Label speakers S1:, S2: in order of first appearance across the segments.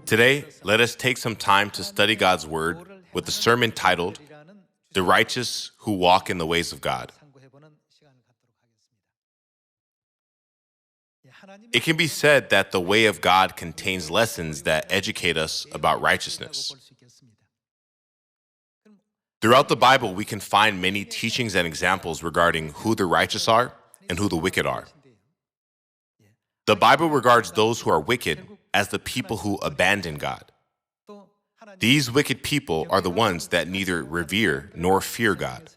S1: Today, let us take some time to study God's Word with a sermon titled, The Righteous Who Walk in the Ways of God. It can be said that the way of God contains lessons that educate us about righteousness. Throughout the Bible, we can find many teachings and examples regarding who the righteous are and who the wicked are. The Bible regards those who are wicked as the people who abandon God. These wicked people are the ones that neither revere nor fear God.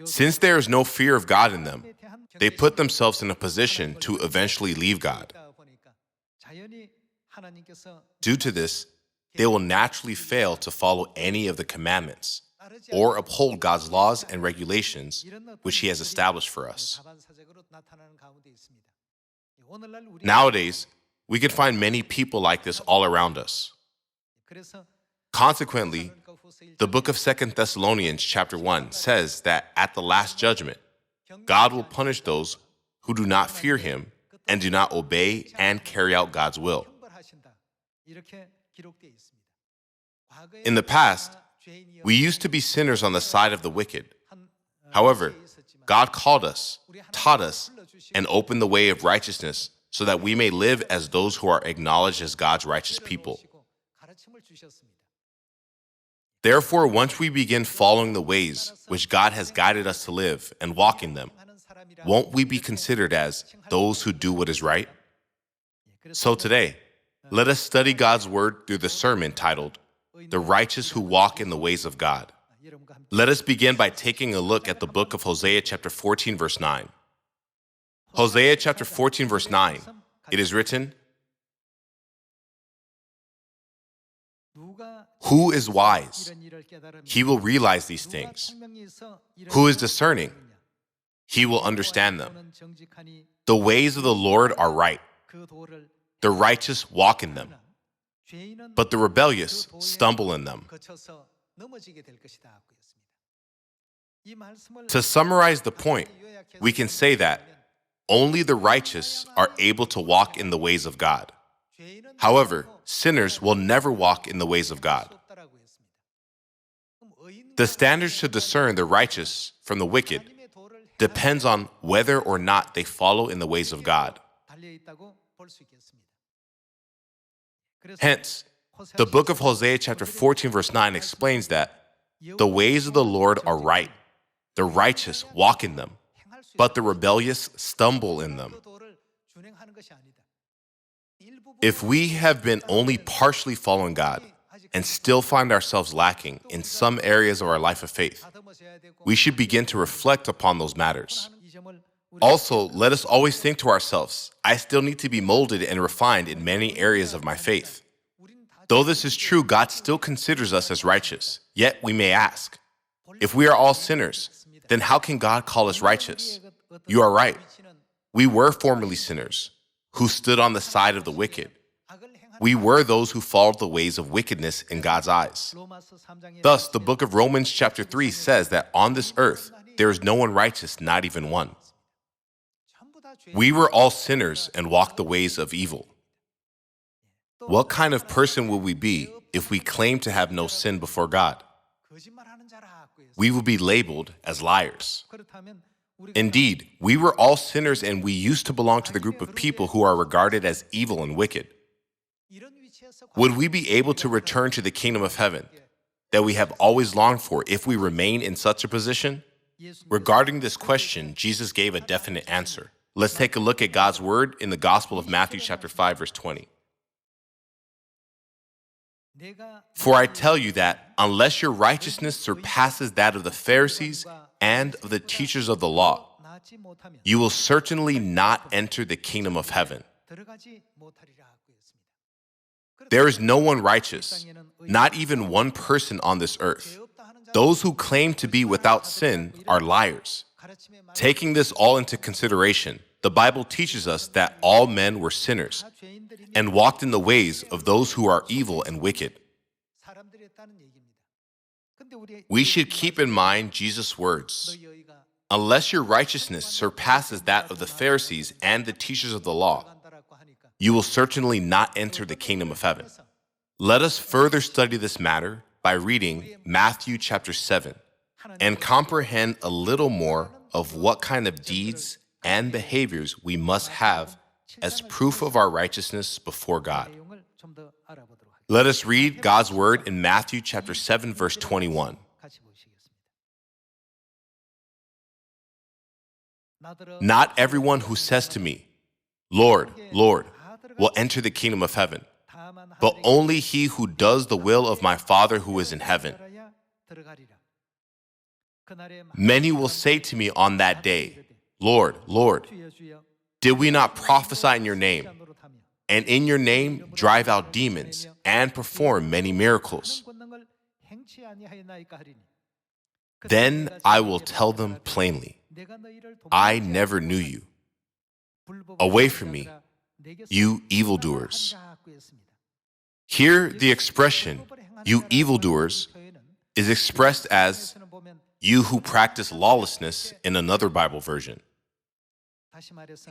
S1: Since there is no fear of God in them, they put themselves in a position to eventually leave God. Due to this, they will naturally fail to follow any of the commandments or uphold God's laws and regulations which He has established for us. Nowadays, we can find many people like this all around us. Consequently, the book of 2 Thessalonians chapter 1 says that at the last judgment, God will punish those who do not fear Him and do not obey and carry out God's will. In the past, we used to be sinners on the side of the wicked. However, God called us, taught us, and opened the way of righteousness so that we may live as those who are acknowledged as God's righteous people. Therefore, once we begin following the ways which God has guided us to live and walk in them, won't we be considered as those who do what is right? So today, let us study God's Word through the sermon titled, The Righteous Who Walk in the Ways of God. Let us begin by taking a look at the book of Hosea chapter 14, verse 9. Hosea chapter 14, verse 9, it is written, Who is wise? He will realize these things. Who is discerning? He will understand them. The ways of the Lord are right. The righteous walk in them, but the rebellious stumble in them. To summarize the point, we can say that only the righteous are able to walk in the ways of God. However, sinners will never walk in the ways of God. The standards to discern the righteous from the wicked depends on whether or not they follow in the ways of God. Hence, the book of Hosea chapter 14 verse 9 explains that the ways of the Lord are right, the righteous walk in them, but the rebellious stumble in them. If we have been only partially following God and still find ourselves lacking in some areas of our life of faith, we should begin to reflect upon those matters. Also, let us always think to ourselves, I still need to be molded and refined in many areas of my faith. Though this is true, God still considers us as righteous. Yet we may ask, if we are all sinners, then how can God call us righteous? You are right. We were formerly sinners who stood on the side of the wicked. We were those who followed the ways of wickedness in God's eyes. Thus, the book of Romans chapter 3 says that on this earth, there is no one righteous, not even one. We were all sinners and walked the ways of evil. What kind of person will we be if we claim to have no sin before God? We will be labeled as liars. Indeed, we were all sinners and we used to belong to the group of people who are regarded as evil and wicked. Would we be able to return to the kingdom of heaven that we have always longed for if we remain in such a position? Regarding this question, Jesus gave a definite answer. Let's take a look at God's word in the Gospel of Matthew chapter 5, verse 20. For I tell you that unless your righteousness surpasses that of the Pharisees and of the teachers of the law, you will certainly not enter the kingdom of heaven. There is no one righteous, not even one person on this earth. Those who claim to be without sin are liars. Taking this all into consideration, the Bible teaches us that all men were sinners and walked in the ways of those who are evil and wicked. We should keep in mind Jesus' words. Unless your righteousness surpasses that of the Pharisees and the teachers of the law, you will certainly not enter the kingdom of heaven. Let us further study this matter by reading Matthew chapter 7 and comprehend a little more of what kind of deeds and behaviors we must have as proof of our righteousness before God. Let us read God's word in Matthew chapter 7, verse 21. Not everyone who says to me, Lord, Lord, will enter the kingdom of heaven, but only he who does the will of my Father who is in heaven. Many will say to me on that day, Lord, Lord, did we not prophesy in your name, and in your name drive out demons and perform many miracles? Then I will tell them plainly, I never knew you. Away from me, you evildoers. Here, the expression, you evildoers, is expressed as you who practice lawlessness in another Bible version.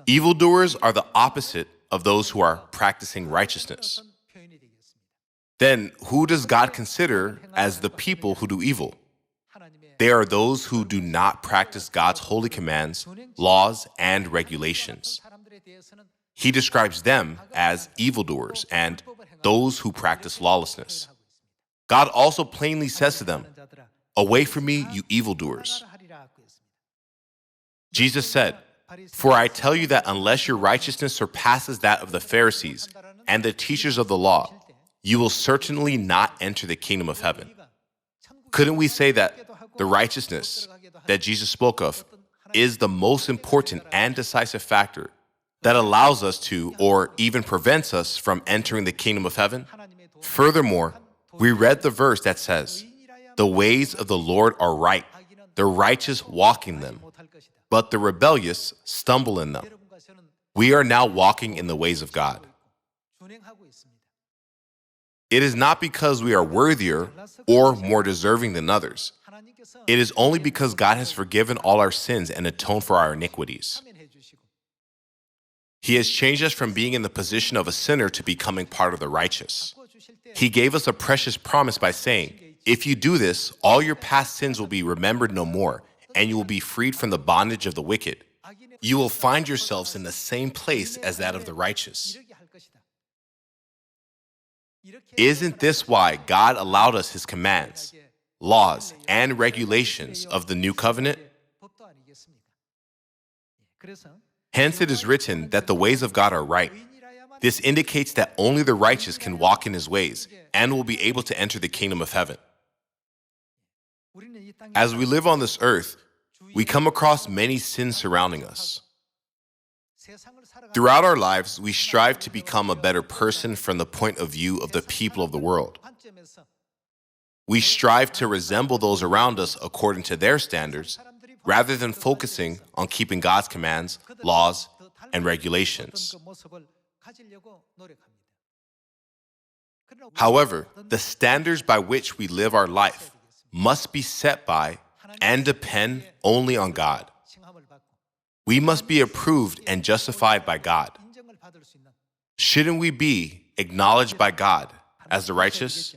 S1: Evildoers are the opposite of those who are practicing righteousness. Then, who does God consider as the people who do evil? They are those who do not practice God's holy commands, laws, and regulations. He describes them as evildoers and those who practice lawlessness. God also plainly says to them, away from me, you evildoers. Jesus said, for I tell you that unless your righteousness surpasses that of the Pharisees and the teachers of the law, you will certainly not enter the kingdom of heaven. Couldn't we say that the righteousness that Jesus spoke of is the most important and decisive factor that allows us to, or even prevents us from entering the kingdom of heaven? Furthermore, we read the verse that says, the ways of the Lord are right, the righteous walk in them, but the rebellious stumble in them. We are now walking in the ways of God. It is not because we are worthier or more deserving than others. It is only because God has forgiven all our sins and atoned for our iniquities. He has changed us from being in the position of a sinner to becoming part of the righteous. He gave us a precious promise by saying, if you do this, all your past sins will be remembered no more, and you will be freed from the bondage of the wicked. You will find yourselves in the same place as that of the righteous. Isn't this why God allowed us his commands, laws, and regulations of the new covenant? Hence it is written that the ways of God are right. This indicates that only the righteous can walk in his ways and will be able to enter the kingdom of heaven. As we live on this earth, we come across many sins surrounding us. Throughout our lives, we strive to become a better person from the point of view of the people of the world. We strive to resemble those around us according to their standards, rather than focusing on keeping God's commands, laws, and regulations. However, the standards by which we live our life must be set by and depend only on God. We must be approved and justified by God. Shouldn't we be acknowledged by God as the righteous?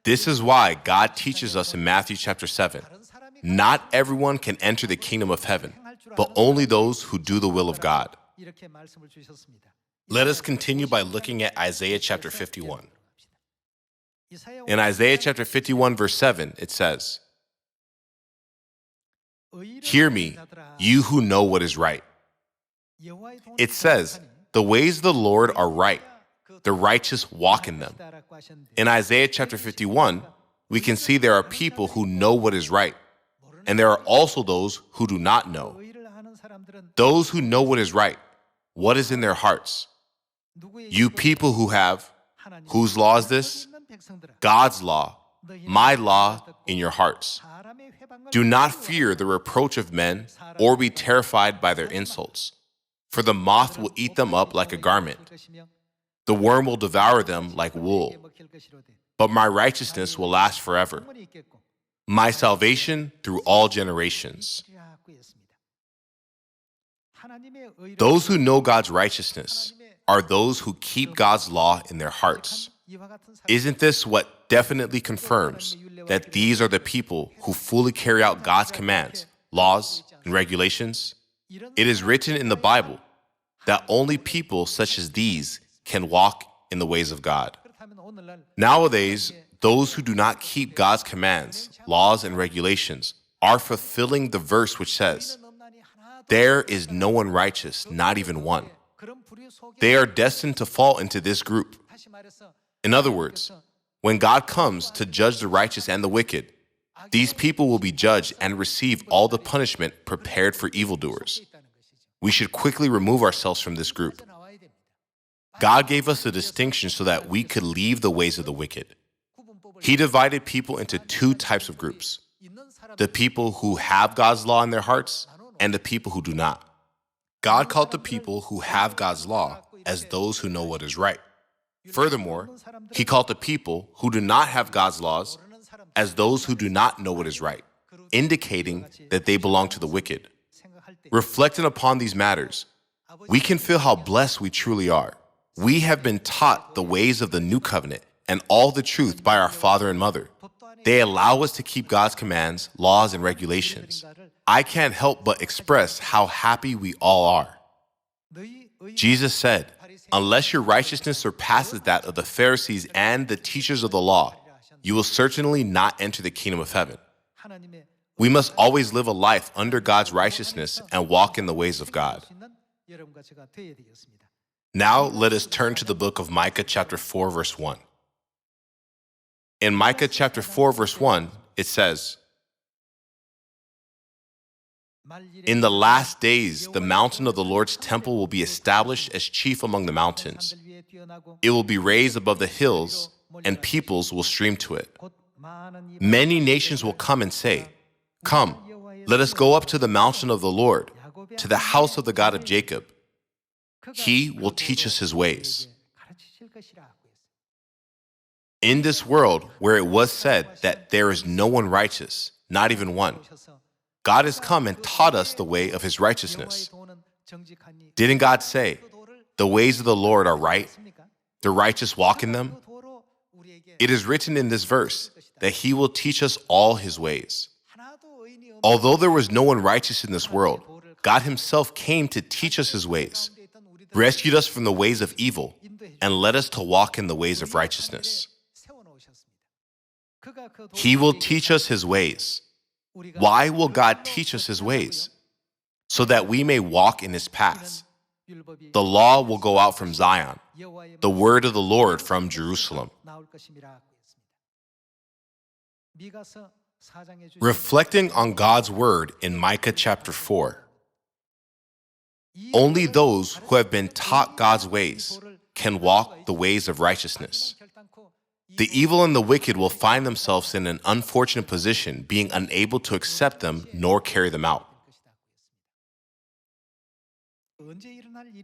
S1: This is why God teaches us in Matthew chapter 7, not everyone can enter the kingdom of heaven, but only those who do the will of God. Let us continue by looking at Isaiah chapter 51. In Isaiah chapter 51, verse 7, it says, hear me, you who know what is right. It says, the ways of the Lord are right, the righteous walk in them. In Isaiah chapter 51, we can see there are people who know what is right, and there are also those who do not know. Those who know what is right, what is in their hearts? You people who have, whose law is this? God's law, my law in your hearts. Do not fear the reproach of men or be terrified by their insults, for the moth will eat them up like a garment. The worm will devour them like wool, but my righteousness will last forever, my salvation through all generations. Those who know God's righteousness are those who keep God's law in their hearts. Isn't this what definitely confirms that these are the people who fully carry out God's commands, laws, and regulations? It is written in the Bible that only people such as these can walk in the ways of God. Nowadays, those who do not keep God's commands, laws, and regulations are fulfilling the verse which says, "There is no one righteous, not even one." They are destined to fall into this group. In other words, when God comes to judge the righteous and the wicked, these people will be judged and receive all the punishment prepared for evildoers. We should quickly remove ourselves from this group. God gave us a distinction so that we could leave the ways of the wicked. He divided people into two types of groups: the people who have God's law in their hearts and the people who do not. God called the people who have God's law as those who know what is right. Furthermore, He called the people who do not have God's laws as those who do not know what is right, indicating that they belong to the wicked. Reflecting upon these matters, we can feel how blessed we truly are. We have been taught the ways of the new covenant and all the truth by our father and mother. They allow us to keep God's commands, laws, and regulations. I can't help but express how happy we all are. Jesus said, "Unless your righteousness surpasses that of the Pharisees and the teachers of the law, you will certainly not enter the kingdom of heaven." We must always live a life under God's righteousness and walk in the ways of God. Now let us turn to the book of Micah chapter 4, verse 1. In Micah chapter 4, verse 1, it says, "In the last days, the mountain of the Lord's temple will be established as chief among the mountains. It will be raised above the hills, and peoples will stream to it. Many nations will come and say, 'Come, let us go up to the mountain of the Lord, to the house of the God of Jacob. He will teach us His ways.'" In this world where it was said that there is no one righteous, not even one, God has come and taught us the way of His righteousness. Didn't God say, "The ways of the Lord are right, the righteous walk in them"? It is written in this verse that He will teach us all His ways. Although there was no one righteous in this world, God Himself came to teach us His ways, rescued us from the ways of evil, and led us to walk in the ways of righteousness. He will teach us His ways. Why will God teach us His ways? So that we may walk in His paths. The law will go out from Zion, the word of the Lord from Jerusalem. Reflecting on God's word in Micah chapter 4. Only those who have been taught God's ways can walk the ways of righteousness. The evil and the wicked will find themselves in an unfortunate position, being unable to accept them nor carry them out.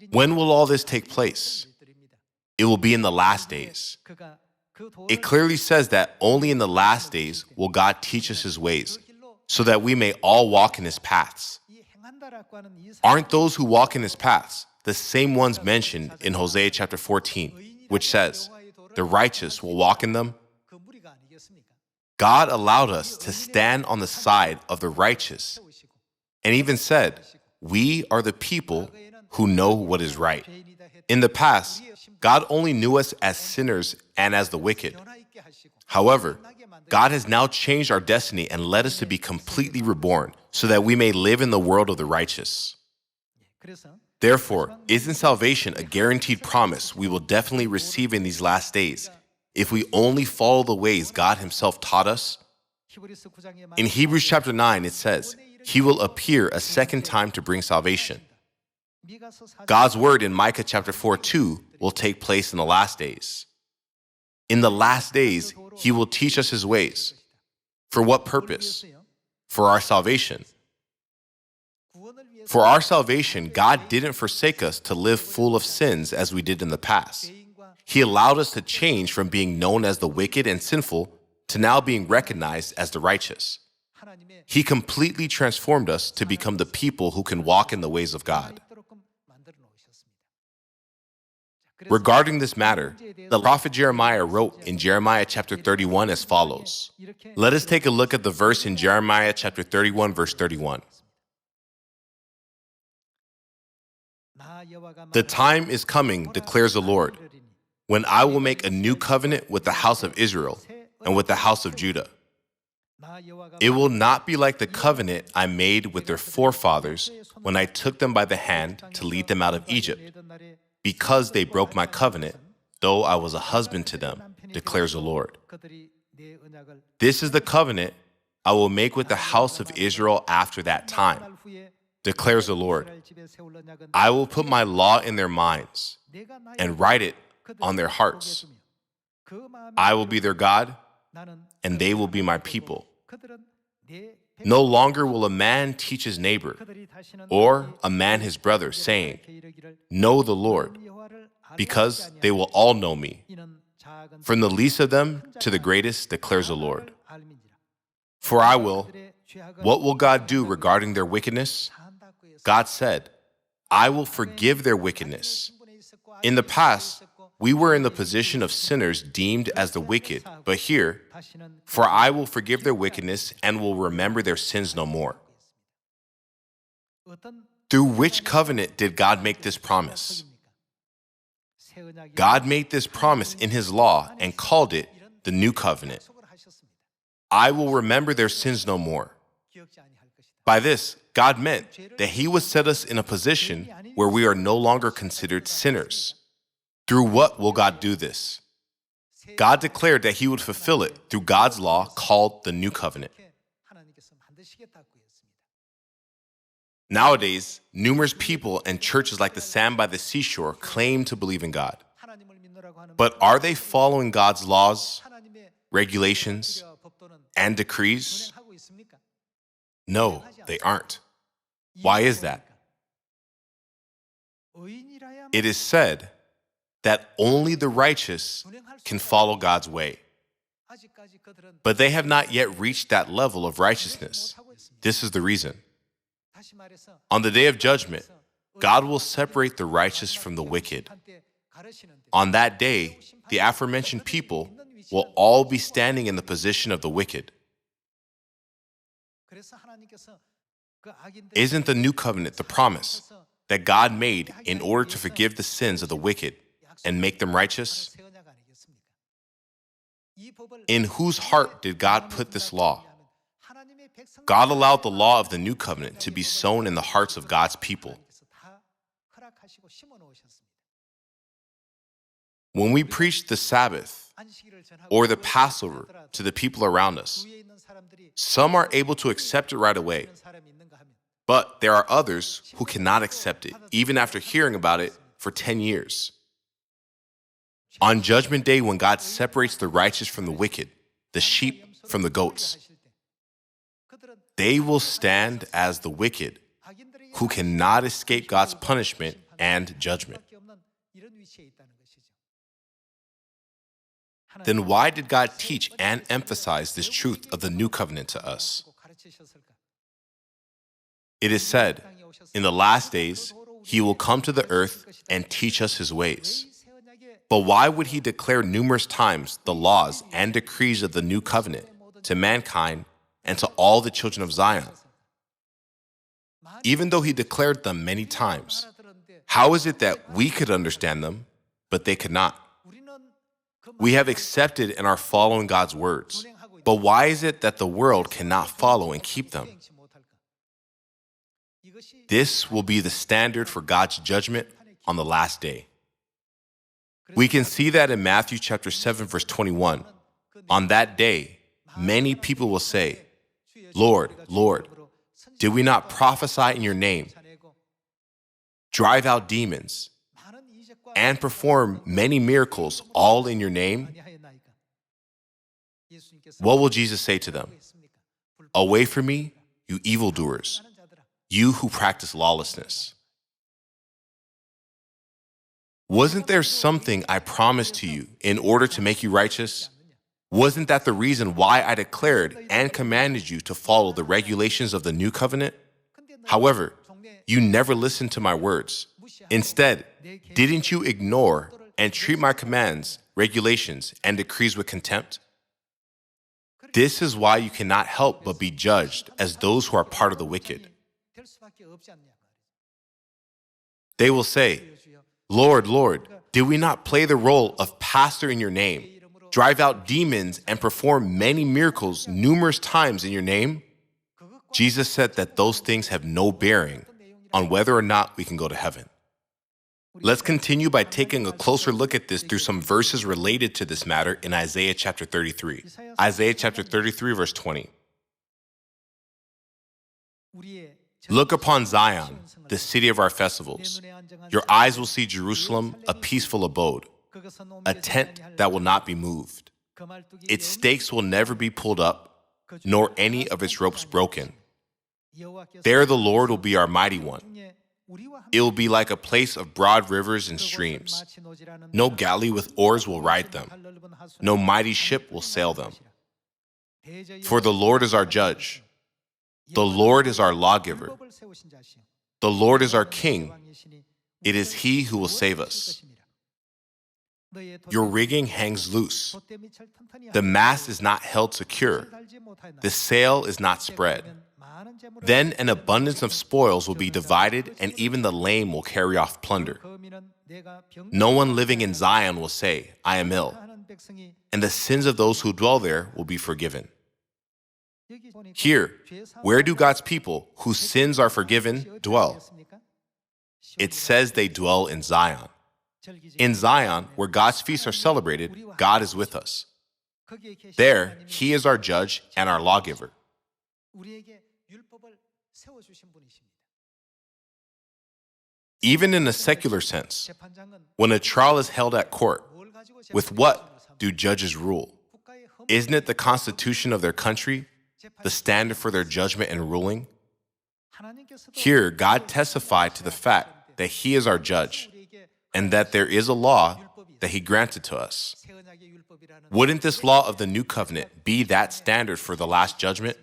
S1: When will all this take place? It will be in the last days. It clearly says that only in the last days will God teach us His ways, so that we may all walk in His paths. Aren't those who walk in His paths the same ones mentioned in Hosea chapter 14, which says, "The righteous will walk in them"? God allowed us to stand on the side of the righteous, and even said, "We are the people who know what is right." In the past, God only knew us as sinners and as the wicked. However, God has now changed our destiny and led us to be completely reborn, so that we may live in the world of the righteous. Therefore, isn't salvation a guaranteed promise we will definitely receive in these last days if we only follow the ways God Himself taught us? In Hebrews chapter 9, it says, He will appear a second time to bring salvation. God's word in Micah chapter 4:2 will take place in the last days. In the last days, He will teach us His ways. For what purpose? For our salvation. For our salvation, God didn't forsake us to live full of sins as we did in the past. He allowed us to change from being known as the wicked and sinful to now being recognized as the righteous. He completely transformed us to become the people who can walk in the ways of God. Regarding this matter, the prophet Jeremiah wrote in Jeremiah chapter 31 as follows. Let us take a look at the verse in Jeremiah chapter 31, verse 31. The time is coming, declares the Lord, when I will make a new covenant with the house of Israel and with the house of Judah. It will not be like the covenant I made with their forefathers when I took them by the hand to lead them out of Egypt, because they broke my covenant, though I was a husband to them, declares the Lord. This is the covenant I will make with the house of Israel after that time, declares the Lord. I will put my law in their minds and write it on their hearts. I will be their God, and they will be my people. No longer will a man teach his neighbor, or a man his brother, saying, know the Lord, because they will all know me, from the least of them to the greatest, declares the Lord. For I will, what will God do regarding their wickedness? God said, I will forgive their wickedness. In the past, we were in the position of sinners deemed as the wicked, but here, for I will forgive their wickedness and will remember their sins no more. Through which covenant did God make this promise? God made this promise in His law and called it the New Covenant. I will remember their sins no more. By this, God meant that He would set us in a position where we are no longer considered sinners. Through what will God do this? God declared that He would fulfill it through God's law called the New Covenant. Nowadays, numerous people and churches like the sand by the seashore claim to believe in God. But are they following God's laws, regulations, and decrees? No, they aren't. Why is that? It is said that only the righteous can follow God's way. But they have not yet reached that level of righteousness. This is the reason. On the day of judgment, God will separate the righteous from the wicked. On that day, the aforementioned people will all be standing in the position of the wicked. Isn't the new covenant the promise that God made in order to forgive the sins of the wicked and make them righteous? In whose heart did God put this law? God allowed the law of the new covenant to be sown in the hearts of God's people. When we preach the Sabbath or the Passover to the people around us, some are able to accept it right away, but there are others who cannot accept it, even after hearing about it for 10 years. On Judgment Day, when God separates the righteous from the wicked, the sheep from the goats, they will stand as the wicked, who cannot escape God's punishment and judgment. Then why did God teach and emphasize this truth of the new covenant to us? It is said, in the last days, He will come to the earth and teach us His ways. But why would He declare numerous times the laws and decrees of the new covenant to mankind and to all the children of Zion? Even though He declared them many times, how is it that we could understand them, but they could not? We have accepted and are following God's words, but why is it that the world cannot follow and keep them? This will be the standard for God's judgment on the last day. We can see that in Matthew chapter 7, verse 21. On that day, many people will say, Lord, Lord, did we not prophesy in your name, drive out demons, and perform many miracles all in your name? What will Jesus say to them? Away from me, you evildoers, you who practice lawlessness. Wasn't there something I promised to you in order to make you righteous? Wasn't that the reason why I declared and commanded you to follow the regulations of the new covenant? However, you never listened to my words. Instead, didn't you ignore and treat my commands, regulations, and decrees with contempt? This is why you cannot help but be judged as those who are part of the wicked. They will say, Lord, Lord, did we not play the role of pastor in your name, drive out demons, and perform many miracles numerous times in your name? Jesus said that those things have no bearing on whether or not we can go to heaven. Let's continue by taking a closer look at this through some verses related to this matter in Isaiah chapter 33. Isaiah chapter 33, verse 20. Look upon Zion, the city of our festivals. Your eyes will see Jerusalem, a peaceful abode, a tent that will not be moved. Its stakes will never be pulled up, nor any of its ropes broken. There the Lord will be our mighty one. It will be like a place of broad rivers and streams. No galley with oars will ride them. No mighty ship will sail them. For the Lord is our judge. The Lord is our lawgiver. The Lord is our king. It is he who will save us. Your rigging hangs loose. The mast is not held secure. The sail is not spread. Then an abundance of spoils will be divided, and even the lame will carry off plunder. No one living in Zion will say, I am ill, and the sins of those who dwell there will be forgiven. Here, where do God's people, whose sins are forgiven, dwell? It says they dwell in Zion. In Zion, where God's feasts are celebrated, God is with us. There, he is our judge and our lawgiver. Even in a secular sense, when a trial is held at court, with what do judges rule? Isn't it the constitution of their country, the standard for their judgment and ruling? Here, God testified to the fact that he is our judge, and that there is a law that he granted to us. Wouldn't this law of the new covenant be that standard for the last judgment?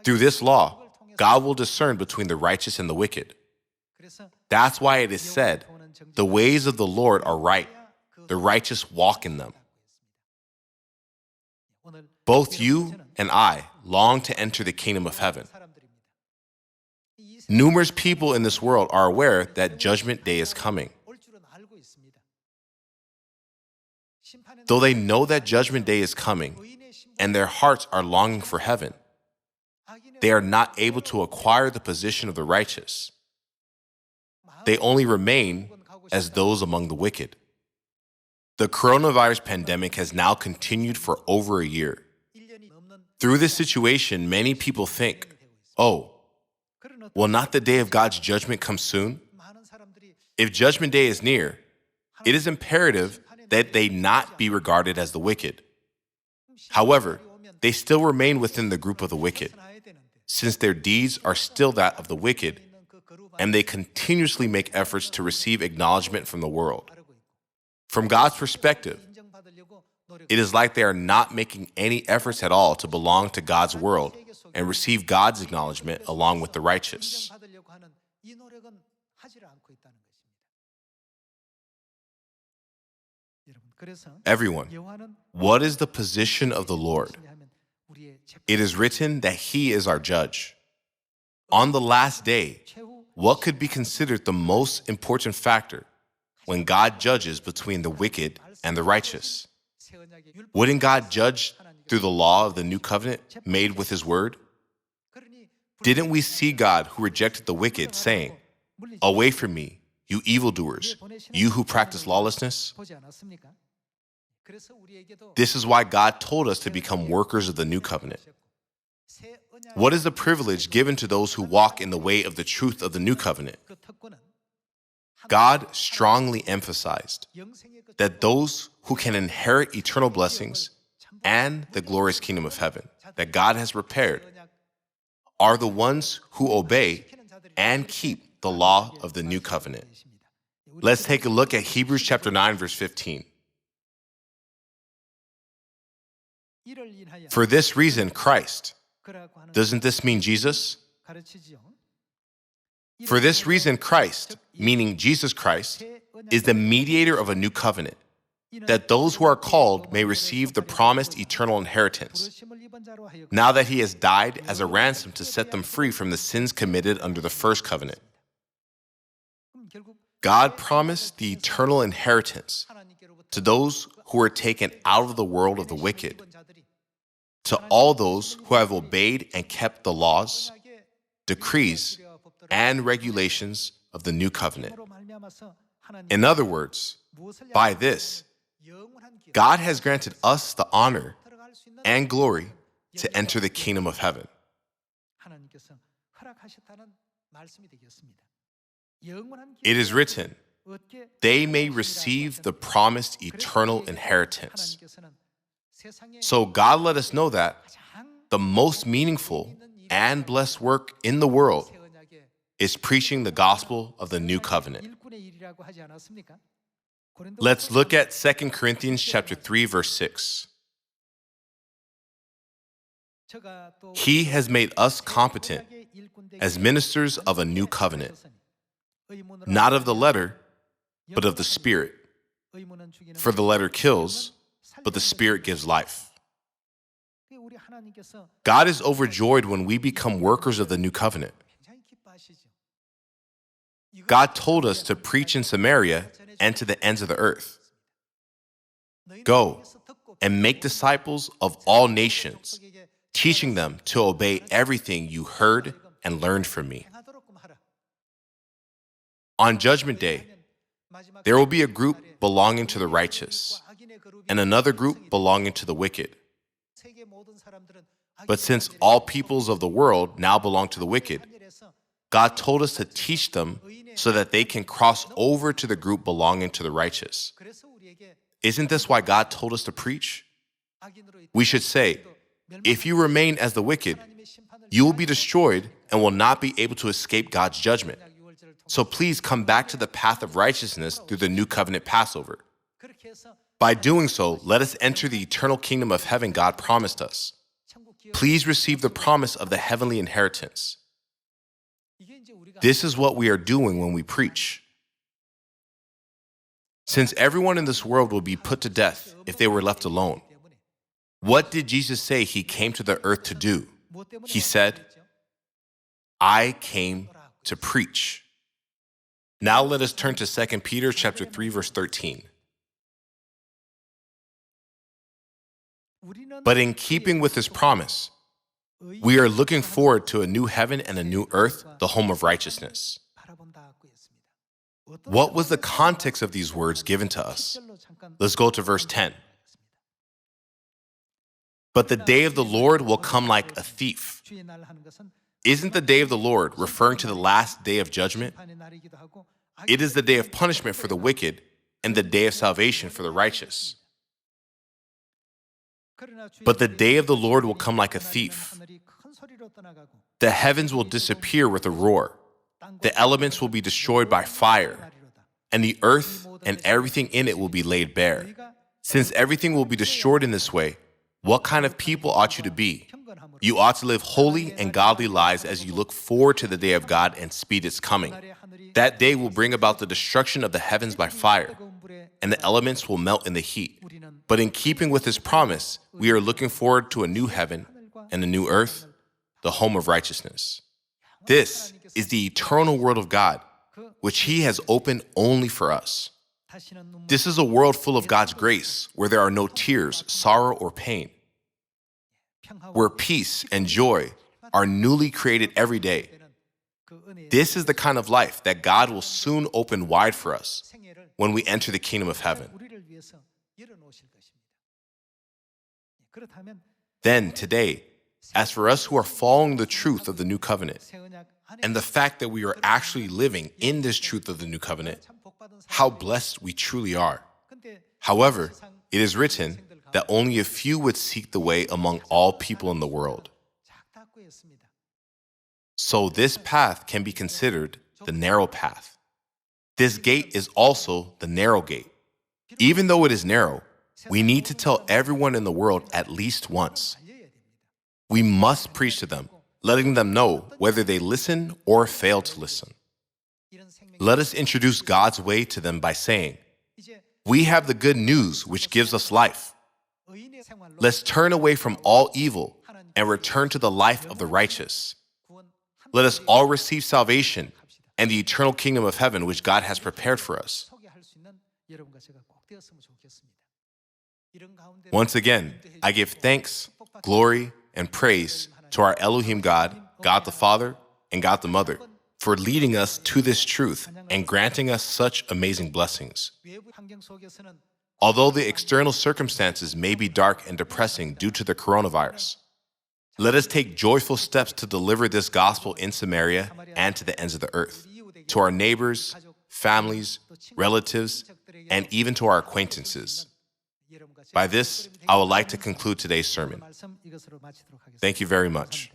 S1: Through this law, God will discern between the righteous and the wicked. That's why it is said, the ways of the Lord are right, the righteous walk in them. Both you and I long to enter the kingdom of heaven. Numerous people in this world are aware that Judgment Day is coming. Though they know that Judgment Day is coming, and their hearts are longing for heaven, they are not able to acquire the position of the righteous. They only remain as those among the wicked. The coronavirus pandemic has now continued for over a year. Through this situation, many people think, oh, will not the day of God's judgment come soon? If Judgment Day is near, it is imperative that they not be regarded as the wicked. However, they still remain within the group of the wicked, since their deeds are still that of the wicked, and they continuously make efforts to receive acknowledgement from the world. From God's perspective, it is like they are not making any efforts at all to belong to God's world and receive God's acknowledgement along with the righteous. Everyone, what is the position of the Lord? It is written that he is our judge. On the last day, what could be considered the most important factor when God judges between the wicked and the righteous? Wouldn't God judge through the law of the new covenant made with his word? Didn't we see God who rejected the wicked saying, away from me, you evildoers, you who practice lawlessness? This is why God told us to become workers of the new covenant. What is the privilege given to those who walk in the way of the truth of the new covenant? God strongly emphasized that those who can inherit eternal blessings and the glorious kingdom of heaven that God has prepared are the ones who obey and keep the law of the new covenant. Let's take a look at Hebrews chapter 9, verse 15. For this reason, Christ. Doesn't this mean Jesus? For this reason, Christ, meaning Jesus Christ, is the mediator of a new covenant, that those who are called may receive the promised eternal inheritance, now that he has died as a ransom to set them free from the sins committed under the first covenant. God promised the eternal inheritance to those who were taken out of the world of the wicked, to all those who have obeyed and kept the laws, decrees, and regulations of the new covenant. In other words, by this, God has granted us the honor and glory to enter the kingdom of heaven. It is written, they may receive the promised eternal inheritance. So God let us know that the most meaningful and blessed work in the world is preaching the gospel of the new covenant. Let's look at 2 Corinthians chapter 3, verse 6. He has made us competent as ministers of a new covenant, not of the letter, but of the Spirit. For the letter kills, but the Spirit gives life. God is overjoyed when we become workers of the new covenant. God told us to preach in Samaria and to the ends of the earth. Go and make disciples of all nations, teaching them to obey everything you heard and learned from me. On Judgment Day, there will be a group belonging to the righteous and another group belonging to the wicked. But since all peoples of the world now belong to the wicked, God told us to teach them so that they can cross over to the group belonging to the righteous. Isn't this why God told us to preach? We should say, if you remain as the wicked, you will be destroyed and will not be able to escape God's judgment. So please come back to the path of righteousness through the new covenant Passover. By doing so, let us enter the eternal kingdom of heaven God promised us. Please receive the promise of the heavenly inheritance. This is what we are doing when we preach. Since everyone in this world will be put to death if they were left alone, what did Jesus say he came to the earth to do? He said, I came to preach. Now let us turn to 2 Peter chapter 3, verse 13. But in keeping with his promise, we are looking forward to a new heaven and a new earth, the home of righteousness. What was the context of these words given to us? Let's go to verse 10. But the day of the Lord will come like a thief. Isn't the day of the Lord referring to the last day of judgment? It is the day of punishment for the wicked and the day of salvation for the righteous. But the day of the Lord will come like a thief. The heavens will disappear with a roar. The elements will be destroyed by fire, and the earth and everything in it will be laid bare. Since everything will be destroyed in this way, what kind of people ought you to be? You ought to live holy and godly lives as you look forward to the day of God and speed its coming. That day will bring about the destruction of the heavens by fire, and the elements will melt in the heat. But in keeping with his promise, we are looking forward to a new heaven and a new earth, the home of righteousness. This is the eternal world of God, which he has opened only for us. This is a world full of God's grace, where there are no tears, sorrow, or pain, where peace and joy are newly created every day. This is the kind of life that God will soon open wide for us when we enter the kingdom of heaven. Then, today, as for us who are following the truth of the new covenant, and the fact that we are actually living in this truth of the new covenant, how blessed we truly are. However, it is written that only a few would seek the way among all people in the world. So this path can be considered the narrow path. This gate is also the narrow gate. Even though it is narrow, we need to tell everyone in the world at least once. We must preach to them, letting them know whether they listen or fail to listen. Let us introduce God's way to them by saying, "We have the good news which gives us life. Let's turn away from all evil and return to the life of the righteous. Let us all receive salvation and the eternal kingdom of heaven which God has prepared for us." Once again, I give thanks, glory, and praise to our Elohim God, God the Father, and God the Mother, for leading us to this truth and granting us such amazing blessings. Although the external circumstances may be dark and depressing due to the coronavirus, let us take joyful steps to deliver this gospel in Samaria and to the ends of the earth, to our neighbors, families, relatives, and even to our acquaintances. By this, I would like to conclude today's sermon. Thank you very much.